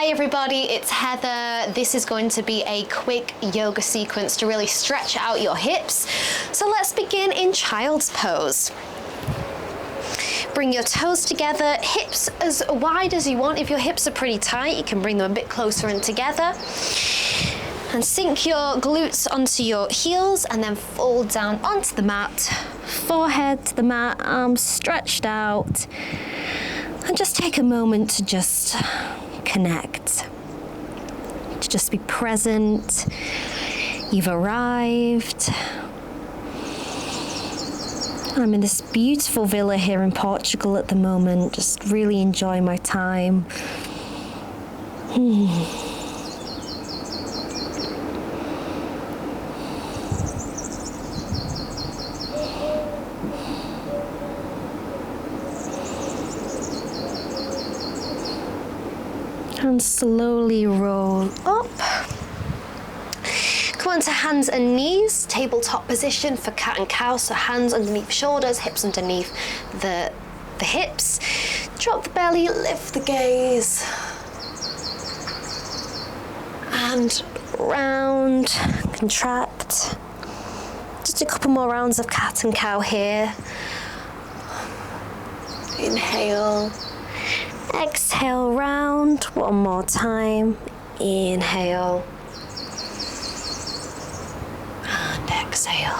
Hey everybody, it's Heather. This is going to be a quick yoga sequence to really stretch out your hips. So let's begin in child's pose. Bring your toes together, hips as wide as you want. If your hips are pretty tight, you can bring them a bit closer in together. And sink your glutes onto your heels and then fold down onto the mat. Forehead to the mat, arms stretched out. And just take a moment to just connect, to just be present. You've arrived. I'm in this beautiful villa here in Portugal at the moment, just really enjoying my time. And slowly roll up. Come on to hands and knees, tabletop position for cat and cow. So hands underneath shoulders, hips underneath the hips. Drop the belly, lift the gaze. And round, contract. Just a couple more rounds of cat and cow here. Inhale. Exhale, round, one more time. Inhale. And exhale.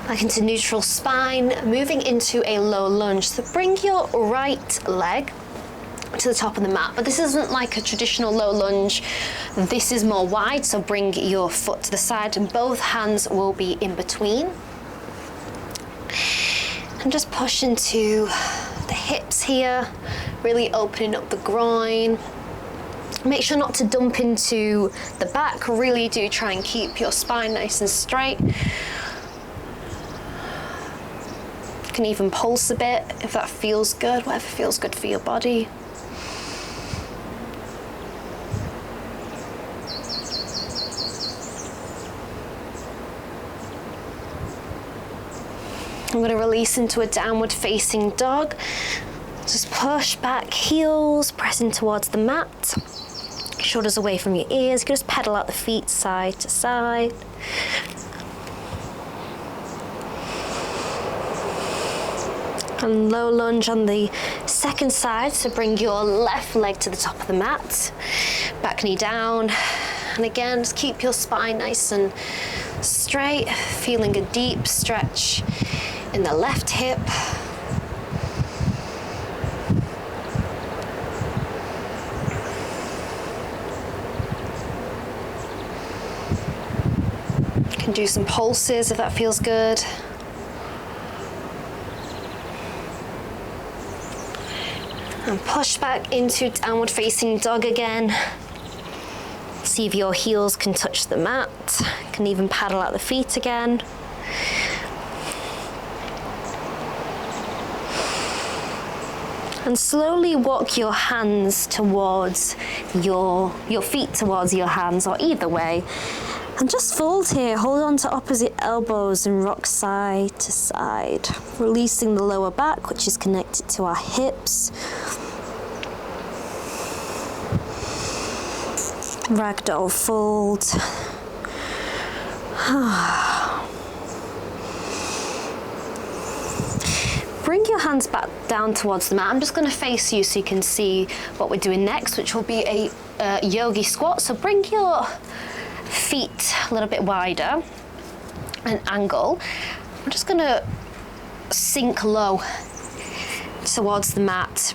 Back into neutral spine, moving into a low lunge. So bring your right leg to the top of the mat, but this isn't like a traditional low lunge. This is more wide, so bring your foot to the side and both hands will be in between. And just push into the hips here, really opening up the groin. Make sure not to dump into the back. Really do try and keep your spine nice and straight. You can even pulse a bit if that feels good, whatever feels good for your body. I'm going to release into a downward facing dog. Just push back, heels pressing towards the mat. Shoulders away from your ears. You can just pedal out the feet side to side. And low lunge on the second side. So bring your left leg to the top of the mat. Back knee down. And again, just keep your spine nice and straight. Feeling a deep stretch in the left hip. You can do some pulses if that feels good. And push back into downward facing dog again. See if your heels can touch the mat. You can even paddle out the feet again. And slowly walk your hands towards your feet towards your hands, or either way. And just fold here, hold on to opposite elbows and rock side to side. Releasing the lower back, which is connected to our hips. Ragdoll Fold. Bring your hands back down towards the mat. I'm just going to face you so you can see what we're doing next, which will be a Yogi Squat. So bring your feet a little bit wider, an angle. We're just going to sink low towards the mat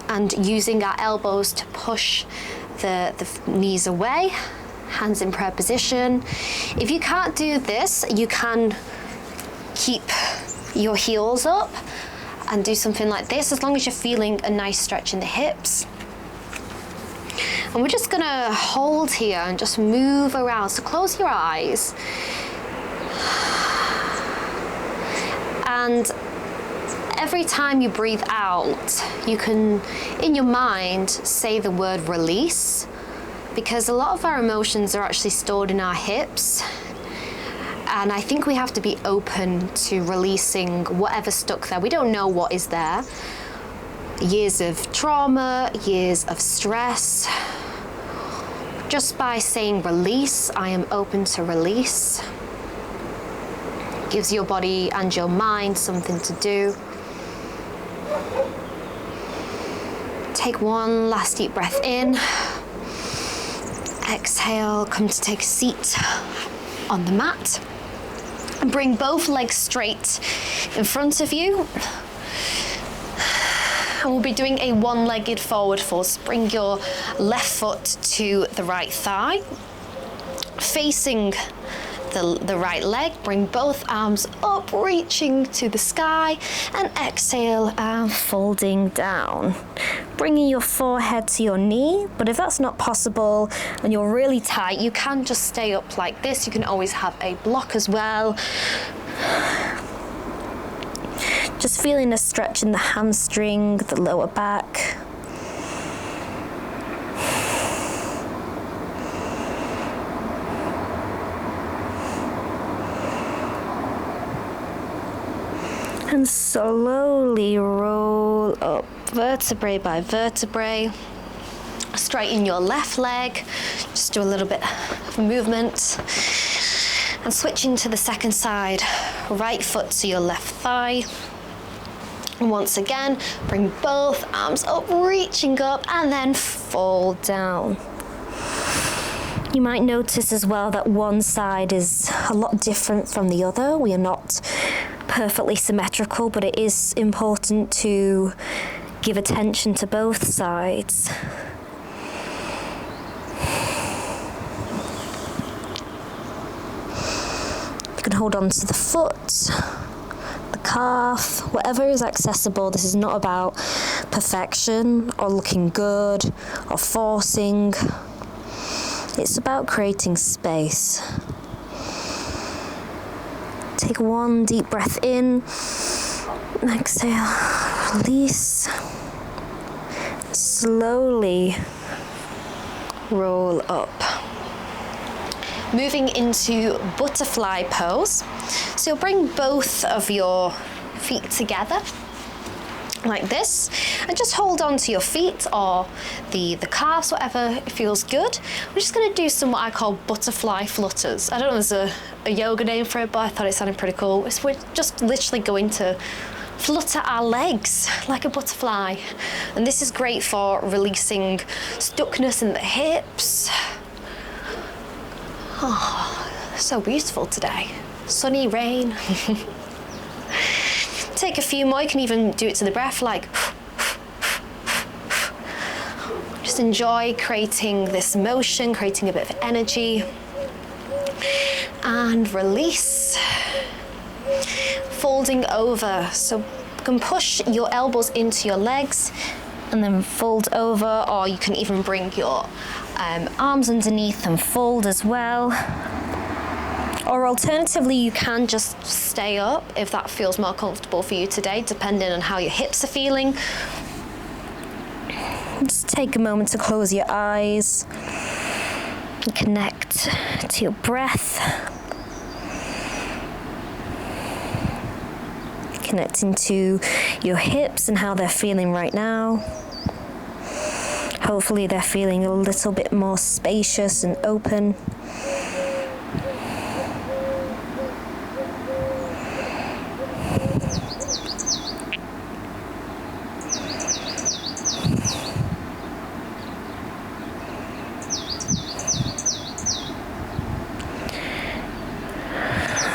and using our elbows to push the knees away, hands in prayer position. If you can't do this, you can keep your heels up and do something like this, as long as you're feeling a nice stretch in the hips. And we're just gonna hold here and just move around. So close your eyes. And every time you breathe out, you can, in your mind, say the word release, because a lot of our emotions are actually stored in our hips. And I think we have to be open to releasing whatever's stuck there. We don't know what is there. years of trauma, years of stress. Just by saying release, I am open to release, gives your body and your mind something to do. Take one last deep breath in. Exhale, come to take a seat on the mat. And bring both legs straight in front of you. And we'll be doing a one-legged forward fold. So bring your left foot to the right thigh, facing the right leg. Bring both arms up, reaching to the sky, and exhale and folding down. Bringing your forehead to your knee, but if that's not possible and you're really tight, you can just stay up like this. You can always have a block as well. Just feeling a stretch in the hamstring, the lower back. And slowly roll up, vertebrae by vertebrae. Straighten your left leg, just do a little bit of movement. And switching to the second side, right foot to your left thigh. And once again, bring both arms up, reaching up, and then fold down. You might notice as well that one side is a lot different from the other. We are not perfectly symmetrical, but it is important to give attention to both sides. You can hold on to the foot, the calf, whatever is accessible. This is not about perfection or looking good or forcing. It's about creating space. Take one deep breath in, exhale, release. Slowly roll up. Moving into butterfly pose. So you'll bring both of your feet together like this, and just hold on to your feet or the calves, whatever feels good. We're just going to do some what I call butterfly flutters. I don't know if there's a yoga name for it, but I thought it sounded pretty cool. So we're just literally going to flutter our legs like a butterfly, and this is great for releasing stuckness in the hips. Oh, so beautiful today. Sunny, rain. Take a few more. You can even do it to the breath, like just enjoy creating this motion, creating a bit of energy. And release. Folding over. So you can push your elbows into your legs and then fold over, or you can even bring your arms underneath and fold as well. Or alternatively, you can just stay up if that feels more comfortable for you today, depending on how your hips are feeling. Just take a moment to close your eyes and connect to your breath. Connecting to your hips and how they're feeling right now. Hopefully they're feeling a little bit more spacious and open.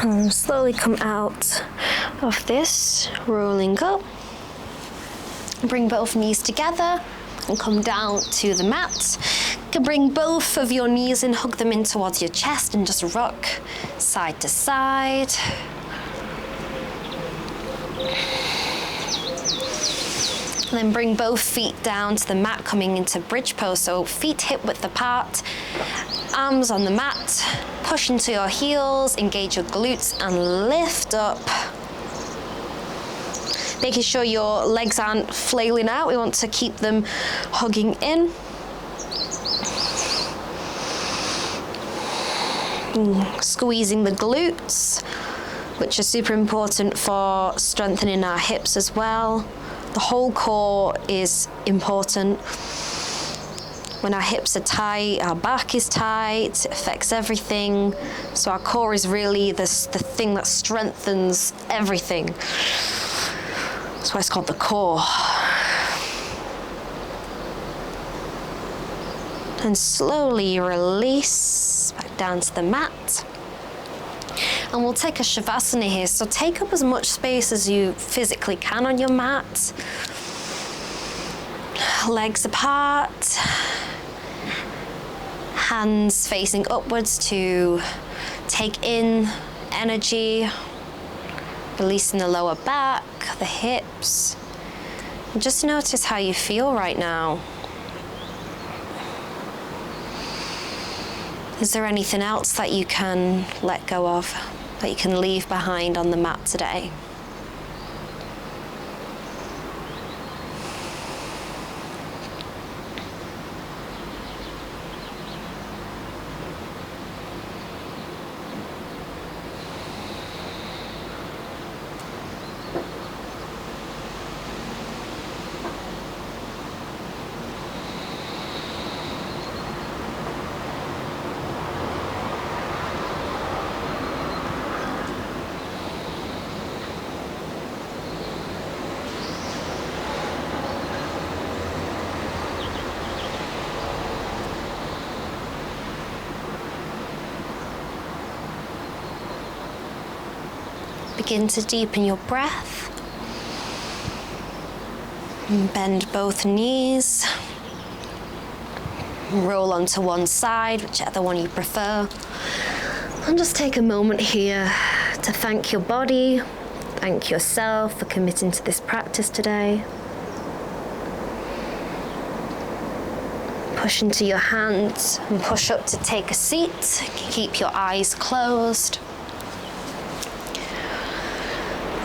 And slowly come out of this, rolling up. Bring both knees together and come down to the mat. You can bring both of your knees in, hug them in towards your chest, and just rock side to side. And then bring both feet down to the mat, coming into bridge pose. So feet hip width apart, arms on the mat, push into your heels, engage your glutes, and lift up. Making sure your legs aren't flailing out. We want to keep them hugging in. Squeezing the glutes, which are super important for strengthening our hips as well. The whole core is important. When our hips are tight, our back is tight, it affects everything. So our core is really the thing that strengthens everything. That's why it's called the core. And slowly release back down to the mat. And we'll take a Shavasana here. So take up as much space as you physically can on your mat. Legs apart. Hands facing upwards to take in energy, releasing the lower back, the hips. And just notice how you feel right now. Is there anything else that you can let go of, that you can leave behind on the mat today? Begin to deepen your breath. And bend both knees. Roll onto one side, whichever one you prefer. And just take a moment here to thank your body, thank yourself for committing to this practice today. Push into your hands and push up to take a seat. Keep your eyes closed.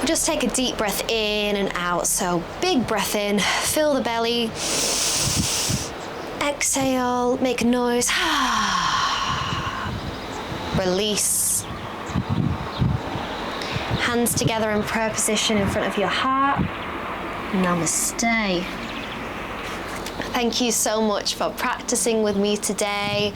Just take a deep breath in and out. So big breath in, fill the belly. Exhale, make a noise. Release. Hands together in prayer position in front of your heart. Namaste. Thank you so much for practicing with me today.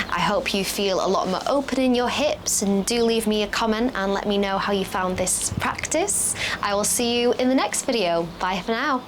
I hope you feel a lot more open in your hips, and do leave me a comment and let me know how you found this practice. I will see you in the next video. Bye for now.